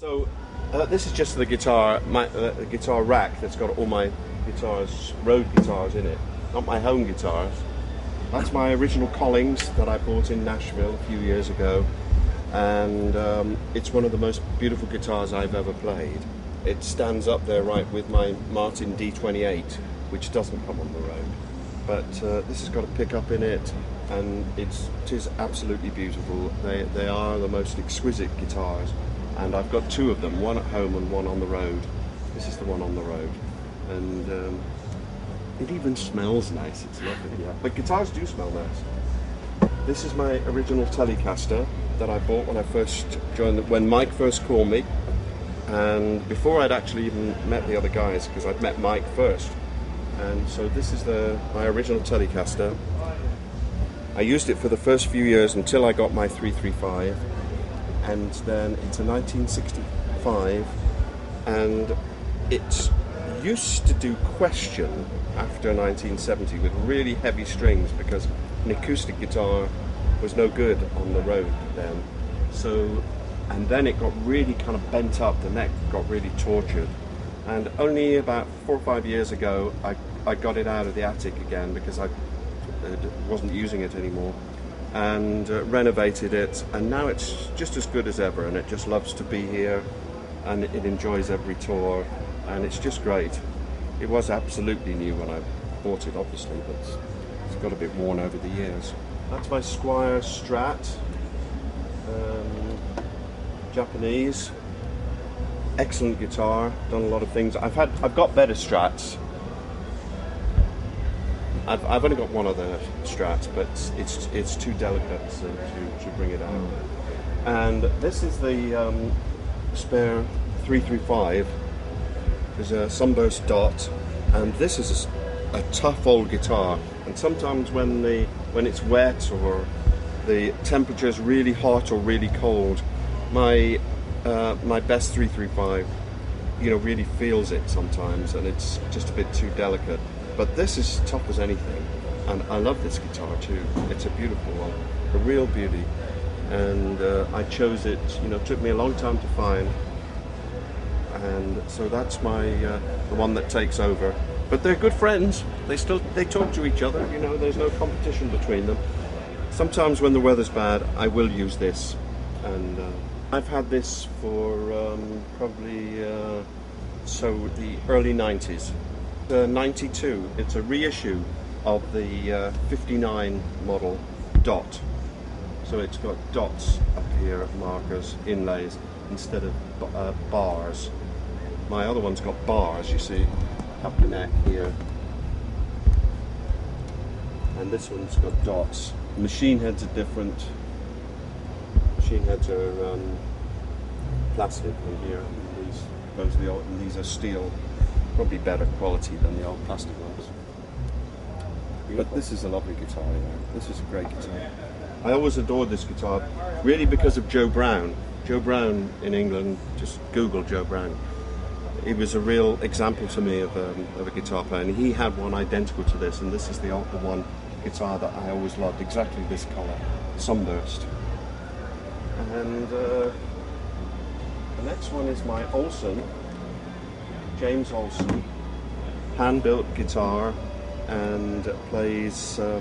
So this is just the guitar, my guitar rack that's got all my guitars, road guitars in it, not my home guitars. That's my original Collings that I bought in Nashville a few years ago, and it's one of the most beautiful guitars I've ever played. It stands up there right with my Martin D28, which doesn't come on the road. But this has got a pickup in it, and it is absolutely beautiful. They are the most exquisite guitars, and I've got two of them, one at home and one on the road. This is the one on the road, and it even smells nice. It's lovely. Yeah. But guitars do smell nice. This is my original Telecaster that I bought when I first joined, when Mike first called me, and before I'd actually even met the other guys, because I'd met Mike first. And so this is my original Telecaster. I used it for the first few years until I got my 335, and then into 1965, and it used to do question after 1970 with really heavy strings, because an acoustic guitar was no good on the road then. So, and then it got really kind of bent up, the neck got really tortured. And only about 4 or 5 years ago, I got it out of the attic again, because I wasn't using it anymore, and renovated it, and now it's just as good as ever, and it just loves to be here, and it enjoys every tour, and it's just great. It was absolutely new when I bought it, obviously, but it's got a bit worn over the years. That's my Squire Strat, Japanese. Excellent guitar, done a lot of things. I've got better Strats. I've only got one other Strat, but it's too delicate to bring it out. And this is the spare 335. There's a Sunburst Dot, and this is a tough old guitar. And sometimes when it's wet or the temperature's really hot or really cold, my best 335, really feels it sometimes, and it's just a bit too delicate. But this is tough as anything, and I love this guitar too. It's a beautiful one, a real beauty, and I chose it. It took me a long time to find, and so that's the one that takes over. But they're good friends. They talk to each other. There's no competition between them. Sometimes when the weather's bad, I will use this, and I've had this for probably the early 90s. 92. It's a reissue of the 59 model Dot. So it's got dots up here, markers, inlays, instead of bars. My other one's got bars, you see, up the neck here. And this one's got dots. Machine heads are different. Machine heads are plastic in here. And these are steel. Probably better quality than the old plastic ones. But this is a lovely guitar, This is a great guitar. I always adored this guitar, really because of Joe Brown. Joe Brown in England, just Google Joe Brown. He was a real example to me of a guitar player, and he had one identical to this, and this is the one guitar that I always loved, exactly this colour, Sunburst. And the next one is my Olson, James Olson, hand-built guitar, and plays a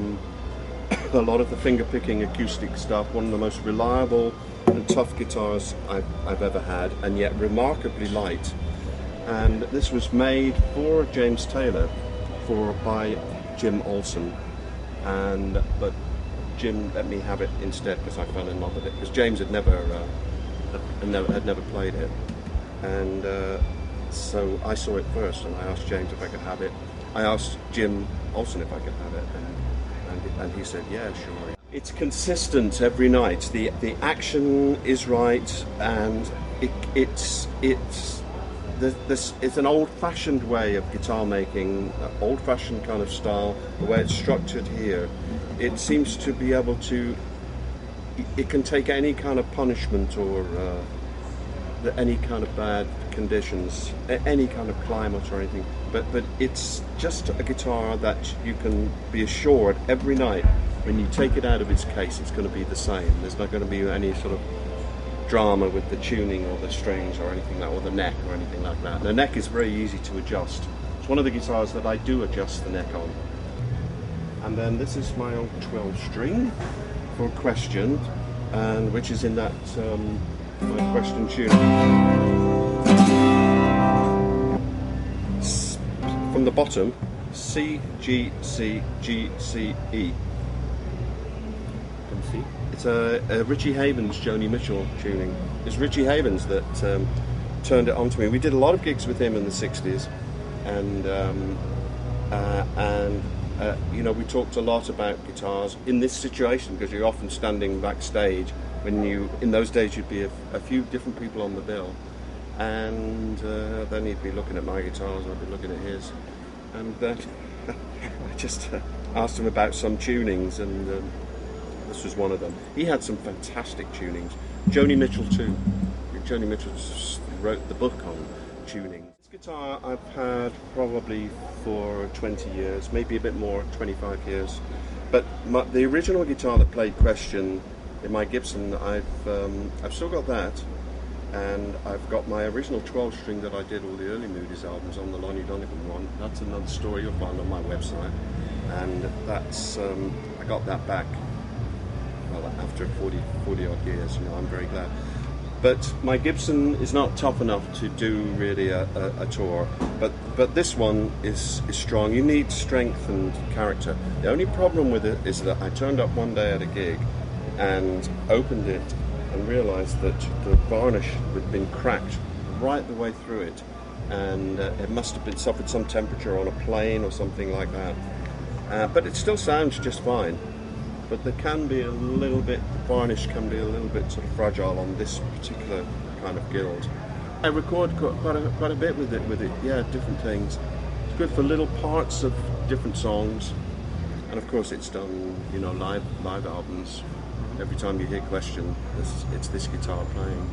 lot of the finger-picking acoustic stuff. One of the most reliable and tough guitars I've ever had, and yet remarkably light. And this was made for James Taylor by Jim Olson, but Jim let me have it instead because I fell in love with it, because James had never played it, and so I saw it first, and I asked James if I could have it. I asked Jim Olson if I could have it, and he said, yeah, sure. It's consistent every night. The action is right, and it's an old-fashioned way of guitar making, old-fashioned kind of style. The way it's structured here, it seems to be able to. It can take any kind of punishment or any kind of bad conditions, any kind of climate or anything, but it's just a guitar that you can be assured every night when you take it out of its case it's going to be the same. There's not going to be any sort of drama with the tuning or the strings or anything like, or the neck or anything like that. The neck is very easy to adjust. It's one of the guitars that I do adjust the neck on. And then this is my old 12 string for Question, and which is in that my Question tune. From the bottom, C, G, C, G, C, E. Can see. It's a Richie Havens Joni Mitchell tuning. It's Richie Havens that turned it on to me. We did a lot of gigs with him in the 60s, and you know, we talked a lot about guitars in this situation, because you're often standing backstage when in those days you'd be a few different people on the bill, and then he'd be looking at my guitars and I'd be looking at his, and I just asked him about some tunings, and this was one of them. He had some fantastic tunings. Joni Mitchell too. Joni Mitchell wrote the book on tuning. This guitar I've had probably for 20 years, maybe a bit more, 25 years. But the original guitar that played Question in my Gibson, I've still got that, and I've got my original 12 string that I did all the early Moody's albums on, the Lonnie Donegan one. That's another story you'll find on my website, and that's I got that back. Well, after 40 odd years, you know, I'm very glad. But my Gibson is not tough enough to do really a tour, but this one is strong. You need strength and character. The only problem with it is that I turned up one day at a gig and opened it and realised that the varnish had been cracked right the way through it, and it must have been suffered some temperature on a plane or something like that. But it still sounds just fine. But there can be a little bit, the varnish can be a little bit sort of fragile on this particular kind of guild. I record quite a bit with it, yeah, different things. It's good for little parts of different songs, and of course it's done, you know, live albums. Every time you hear Question, it's this guitar playing.